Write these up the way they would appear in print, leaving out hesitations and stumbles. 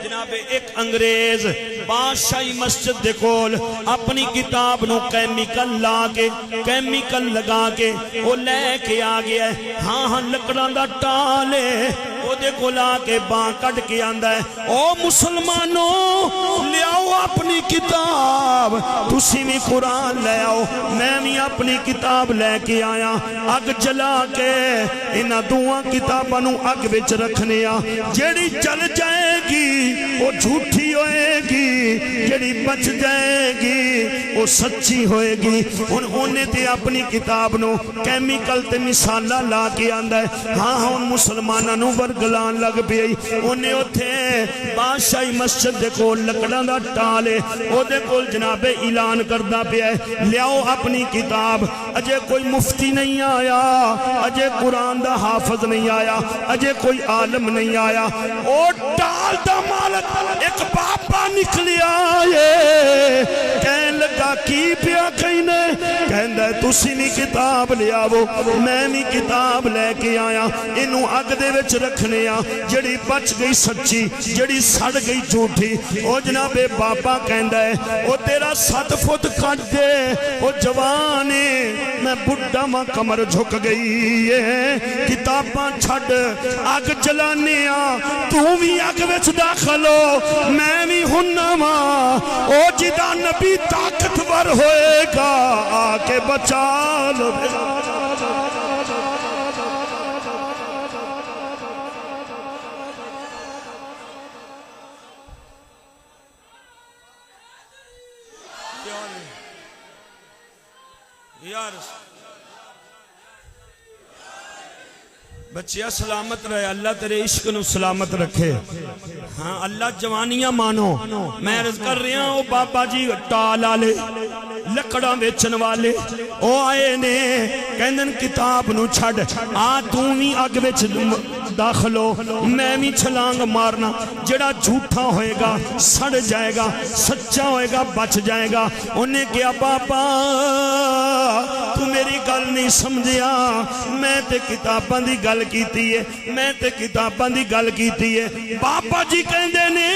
جناب ایک انگریز بادشاہی مسجد دے کول اپنی کتاب نو کیمیکل لگا کے وہ لے کے آ گیا ہے. ہاں لکڑاں دا ٹالے او دے کول آ کے باں کٹ کے آندا ہے او مسلمانوں لیاؤ اپنی کتاب تسی بھی قرآن لے آؤ میں بھی اپنی کتاب لے کے آیا. اگ جلا کے انہاں دوواں کتاباں نو اگ وچ رکھنے آ جیڑی جل جائے گی وہ جھوٹی ہوئے گی جیڑی بچ جائے گی وہ سچی ہوئے گی. انہیں تے اپنی کتاب نو کیمیکل تے مثالہ لا کے آندا ہے. ہاں مسلماناں نو ورگلان لگ پئی. انہیں اتھے بادشاہی مسجد دے کول لکڑاں دا ٹالے او دے کول جناب اعلان کردا پیا ہے لیاؤ اپنی کتاب. اجے کوئی مفتی نہیں آیا, اجے قرآن دا حافظ نہیں آیا, اجے کوئی عالم نہیں آیا. او ٹال دا مالک ایک بابا نکلی آئے کہن لگا کی پیا کہنے کہندہ ہے تسی نہیں کتاب لے آو میں نہیں کتاب لے کے آیا انہوں اگ دے وچ رکھنے آ جڑی بچ گئی سچی جڑی سڑ گئی جھوٹی. او جناب بابا کہندہ ہے او تیرا 7 فٹ کٹ دے او جوانے میں بڑھا ماں کمر جھک گئی ہے کتاباں چھڑ اگ جلانے آ تو بھی اگ وچ داخل ہو میں بھی ہننا ماں او جدہ نبی طاقتور ہوئے گا آکے بچا لو. یار بچیا سلامت رہے اللہ تیرے عشق نو سلامت رکھے. ہاں اللہ جوانیاں مانو میں عرض کر رہا ہوں بابا جی ٹال آلے لکڑاں بیچن والے او آئے نے کہندن کتاب نو چھڑ آ توں بھی اگ وچ داخل ہو میں بھی چھلانگ مارنا جڑا جھوٹا ہوئے گا سڑ جائے گا سچا ہوئے گا بچ جائے گا. انہیں کیا بابا تو میری گل نہیں سمجھیا میں تے کتاباں دی گل کیتی ہے میں تے کتاباں دی گل کیتی ہے. بابا جی کہندے نے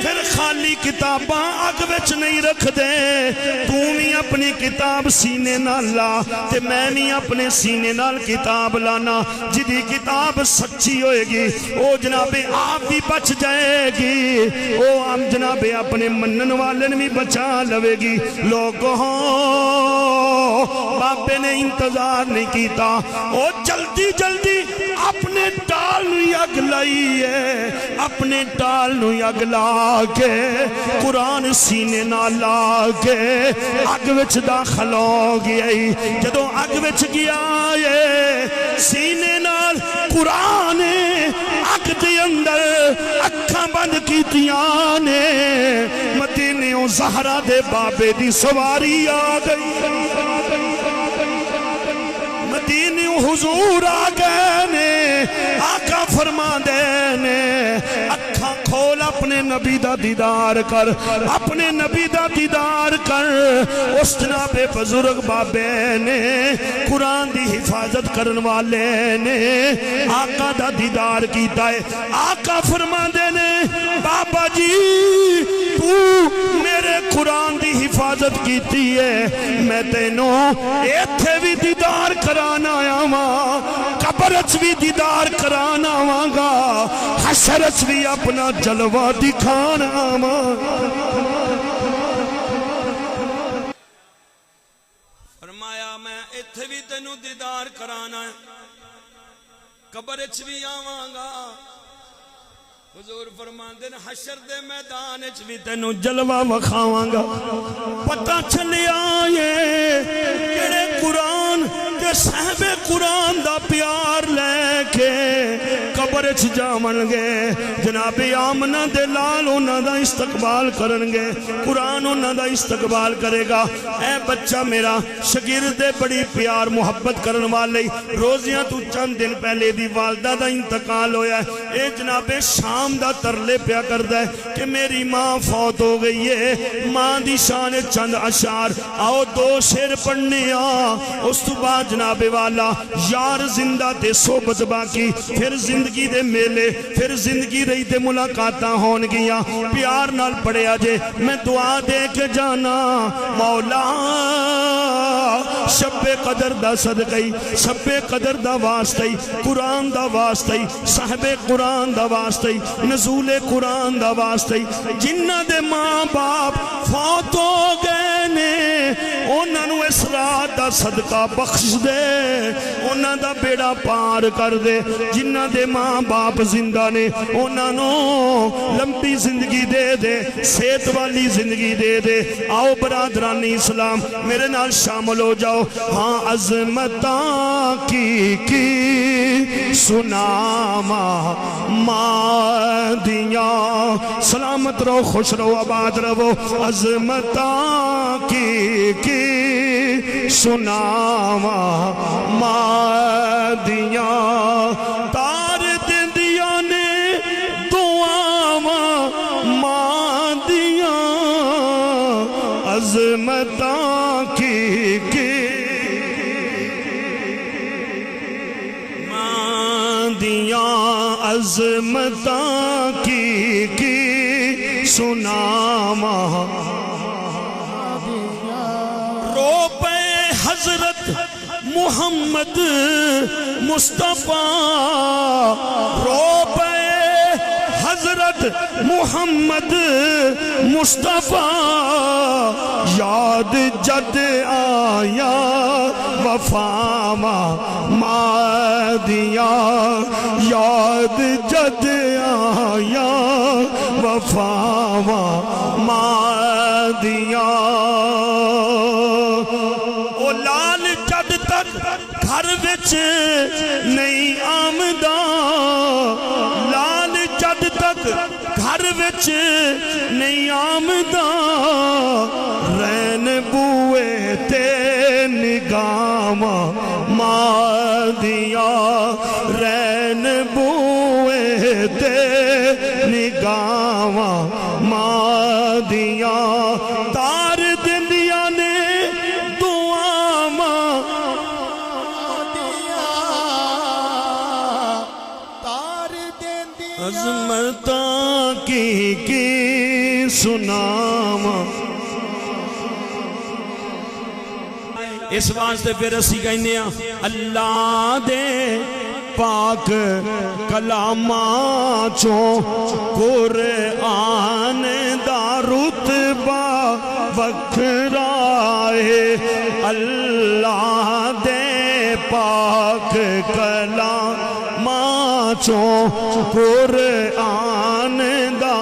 پھر خالی کتاباں اگ وچ نہیں رکھ دے تو بھی اپنی کتاب سینے نال لا تے میں بھی اپنے سینے نال کتاب لانا جدی کتاب سچی ہوئے گی او جناب آپ بھی بچ جائے گی او ہم جناب اپنے منن والن بھی بچا لوے گی. لوگوں باپے نے انتظار نہیں کیتا او جلدی جلدی اپنے ٹال نو اگ لائی ہے اپنے ٹال نو اگ لا کے قرآن سینے نہ لا کے اگ وچ داخل ہو گیا. جدو اگ وچ گیا ہے سینے نال قرآن اگ دے اندر اکھاں بند کیتیاں نے مدینیوں زہرا دے بابے دی سواری آ گئی مدینیوں حضور آ گئے نے آقا فرما دے نے اکھاں کھول اپنے نبی دا دیدار کر اپنے نبی دا دیدار کر. اس جناب بزرگ بابے نے قرآن دی حفاظت کرن والے نے آقا دا دیدار کیتا ہے. آقا فرما دے نے بابا جی تو میرے قرآن دی حفاظت کیتی ہے میں تینوں ایتھے بھی دیدار کرانا آیا ماں قبرچ بھی دیدار کرانا آواں حشرچ بھی اپنا جلوہ دکھانا ماں. فرمایا میں ایتھے بھی تینوں دیدار کرانا ہے قبرچ بھی آواں گا حضور فرماندے نے حشر دے میدان اچ بھی تینوں جلوہ وکھاواں گا. پتہ چلیا یہ کیڑے قرآن تے صاحب قرآن دا پیار لے کے قبر اچ جاون گے جناب آمنہ دے لال انہاں دا استقبال کرن گے قرآن انہاں دا استقبال کرے گا. اے بچہ میرا شاگرد دے بڑی پیار محبت کرن والے روزیاں تو چند دن پہلے دی والدہ دا انتقال ہویا ہے. اے جناب شام دا ترلے پیا کردا ہے کہ میری ماں فوت ہو گئی ہے ماں دی شان چند اشعار آؤ 2 شعر پڑھنے اس تو بعد جناب والا یار زندہ تے صحبت باقی پھر زندگی دے میلے پھر زندگی رہی تے ملاقاتاں ہون گیاں پیار نال پڑھیا جے میں دعا دے کے جانا مولا شب قدر دا صدقی شب قدر دا واسطی قرآن دا واسطی صاحب قرآن دا واسطی نزول قرآن دا واسطی جنہ دے ماں باپ فوت ہو گئے نے انہاں نو اس رات دا صدقہ بخش دے انہاں دا بیڑا پار کر دے جنہ دے ماں باپ زندہ نے انہاں نو لمبی زندگی دے دے صحت والی زندگی دے دے آؤ برادرانی اسلام میرے نال شامل ہو جاؤ ہاں عظمتاں کی سناما مادیاں سلامت رہو خوش رہو آباد رہو عظمتاں کی سناما مادیاں تار دندیاں نے دعاواں مادیاں عظمتاں کی مادیاں عظمتاں کی سناما رو پہ حضرت محمد مصطفیٰ رو پہ حضرت محمد مصطفیٰ یاد جد آیا وفاما مادیاں یاد جد آیا وفاما مادیاں او لال جد تک گھر وچ نہیں آمدہ لال جد تک گھر وچ نہیں آمدہ رین بوئے تے نگاما مادیاں رین بوئے تے نگاما مادیاں تار دندیاں نے عظمتاں کی سناما اس واسطے پھر اسی کہنے ہیں اللہ دے پاک کلاماں چوں قرآن دا رتبہ وکھرا ہے اللہ دے پاک کلاماں چوں قرآن دا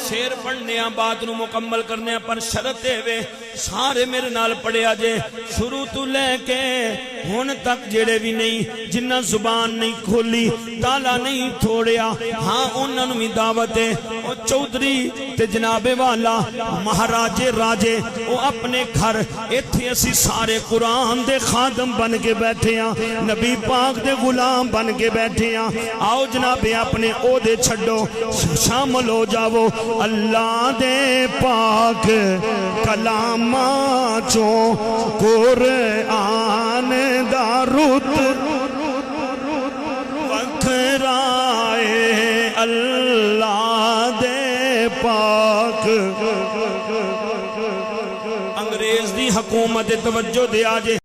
شیر پڑھنے ہیں بات نو مکمل کرنے ہیں پر شرط ہے سارے میرے نال پڑھیا جے شروع تو لے کے ہن تک جڑے بھی نہیں جنہ زبان نہیں کھولی تالا نہیں تھوڑیا ہاں انہاں نوں بھی دعوت ہے او چودھری تے جناب والا مہاراجے راجے او اپنے گھر ایتھے اسی سارے قرآن دے خادم بن کے بیٹھے ہیں نبی پاک دے غلام بن کے بیٹھے ہیں آؤ جناب اپنے عہدے چھڈو شامل ہو جاؤ اللہ دے پاک کلاماں چوں قرآن دا وکھرائے اللہ دے پاک انگریز دی حکومت توجہ دے آجے